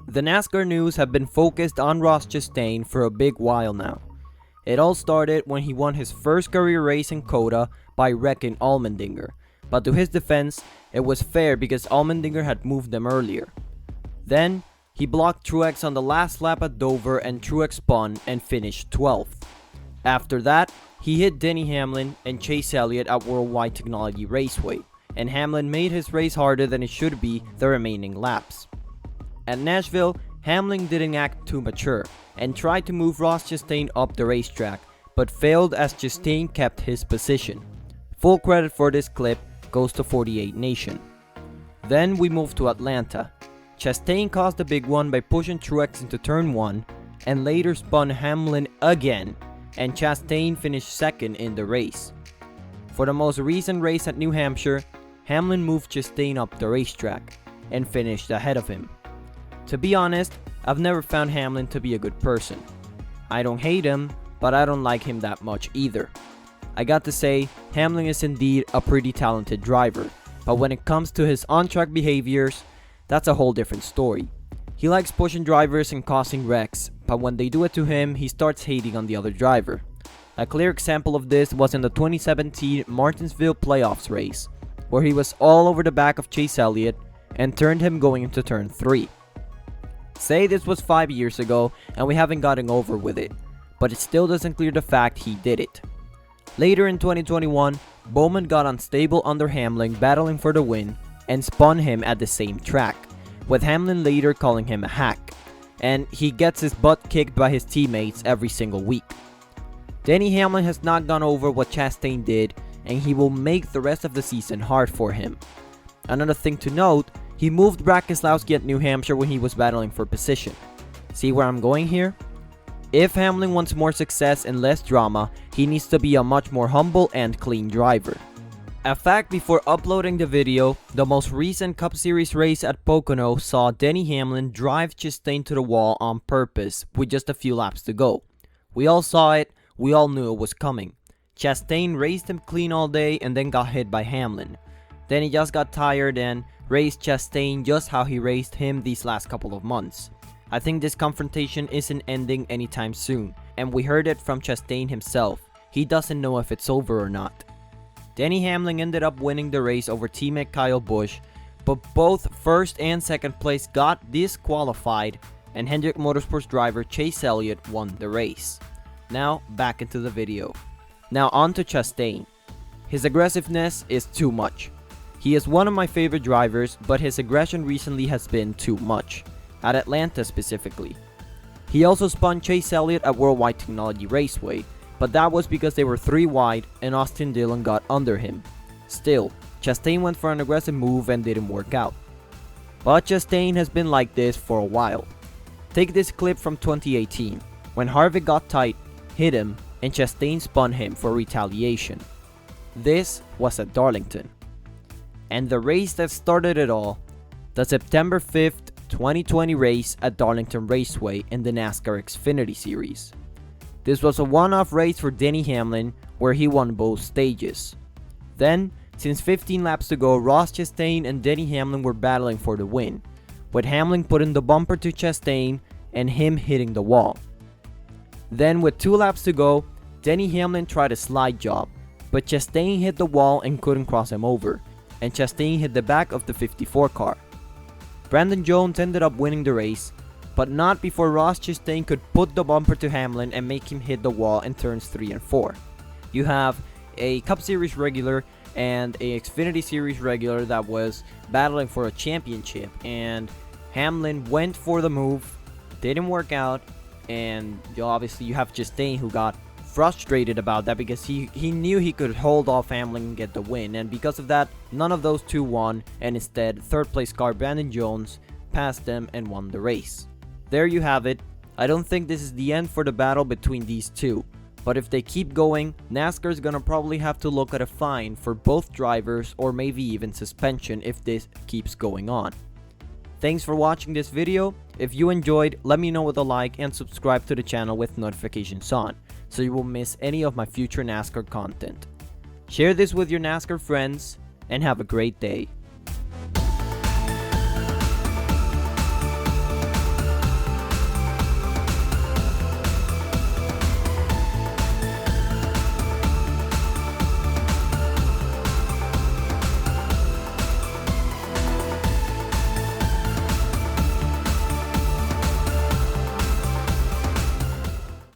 The NASCAR news have been focused on Ross Chastain for a big while now. It all started when he won his first career race in COTA by wrecking Allmendinger, but to his defense, it was fair because Allmendinger had moved them earlier. Then, he blocked Truex on the last lap at Dover and Truex spun and finished 12th. After that, he hit Denny Hamlin and Chase Elliott at WWT Raceway, and Hamlin made his race harder than it should be the remaining laps. At Nashville, Hamlin didn't act too mature and tried to move Ross Chastain up the racetrack, but failed as Chastain kept his position. Full credit for this clip goes to 48 Nation. Then we move to Atlanta. Chastain caused a big one by pushing Truex into turn 1 and later spun Hamlin again, and Chastain finished second in the race. For the most recent race at New Hampshire, Hamlin moved Chastain up the racetrack and finished ahead of him. To be honest, I've never found Hamlin to be a good person. I don't hate him, but I don't like him that much either. I got to say, Hamlin is indeed a pretty talented driver, but when it comes to his on-track behaviors, that's a whole different story. He likes pushing drivers and causing wrecks, but when they do it to him, he starts hating on the other driver. A clear example of this was in the 2017 Martinsville playoffs race, where he was all over the back of Chase Elliott and turned him going into turn 3. Say this was 5 years ago and we haven't gotten over with it, but it still doesn't clear the fact he did it. Later in 2021, Bowman got unstable under Hamlin battling for the win and spun him at the same track, with Hamlin later calling him a hack, and he gets his butt kicked by his teammates every single week. Denny Hamlin has not gone over what Chastain did, and he will make the rest of the season hard for him. Another thing to note, he moved Brad Keselowski at New Hampshire when he was battling for position. See where I'm going here? If Hamlin wants more success and less drama, he needs to be a much more humble and clean driver. A fact before uploading the video, the most recent Cup Series race at Pocono saw Denny Hamlin drive Chastain to the wall on purpose with just a few laps to go. We all saw it, we all knew it was coming. Chastain raced him clean all day and then got hit by Hamlin. Then he just got tired and raced Chastain just how he raced him these last couple of months. I think this confrontation isn't ending anytime soon, and we heard it from Chastain himself. He doesn't know if it's over or not. Denny Hamlin ended up winning the race over teammate Kyle Busch, but both first and second place got disqualified, and Hendrick Motorsports driver Chase Elliott won the race. Now back into the video. Now on to Chastain. His aggressiveness is too much. He is one of my favorite drivers, but his aggression recently has been too much, at Atlanta specifically. He also spun Chase Elliott at WWT Raceway, but that was because they were 3 wide and Austin Dillon got under him. Still, Chastain went for an aggressive move and didn't work out. But Chastain has been like this for a while. Take this clip from 2018, when Harvick got tight, hit him, and Chastain spun him for retaliation. This was at Darlington. And the race that started it all, the September 5th, 2020 race at Darlington Raceway in the NASCAR Xfinity Series. This was a one-off race for Denny Hamlin where he won both stages. Then, since 15 laps to go, Ross Chastain and Denny Hamlin were battling for the win, with Hamlin putting the bumper to Chastain and him hitting the wall. Then with 2 laps to go, Denny Hamlin tried a slide job, but Chastain hit the wall and couldn't cross him over, and Chastain hit the back of the 54 car. Brandon Jones ended up winning the race, but not before Ross Chastain could put the bumper to Hamlin and make him hit the wall in turns 3 and 4. You have a Cup Series regular and a Xfinity Series regular that was battling for a championship, and Hamlin went for the move, didn't work out, and obviously you have Chastain who got frustrated about that because he knew he could hold off Hamlin and get the win, and because of that, none of those two won, and instead, third place car Brandon Jones passed them and won the race. There you have it. I don't think this is the end for the battle between these two, but if they keep going, NASCAR is gonna probably have to look at a fine for both drivers or maybe even suspension if this keeps going on. Thanks for watching this video. If you enjoyed, let me know with a like and subscribe to the channel with notifications on, so you won't miss any of my future NASCAR content. Share this with your NASCAR friends, and have a great day.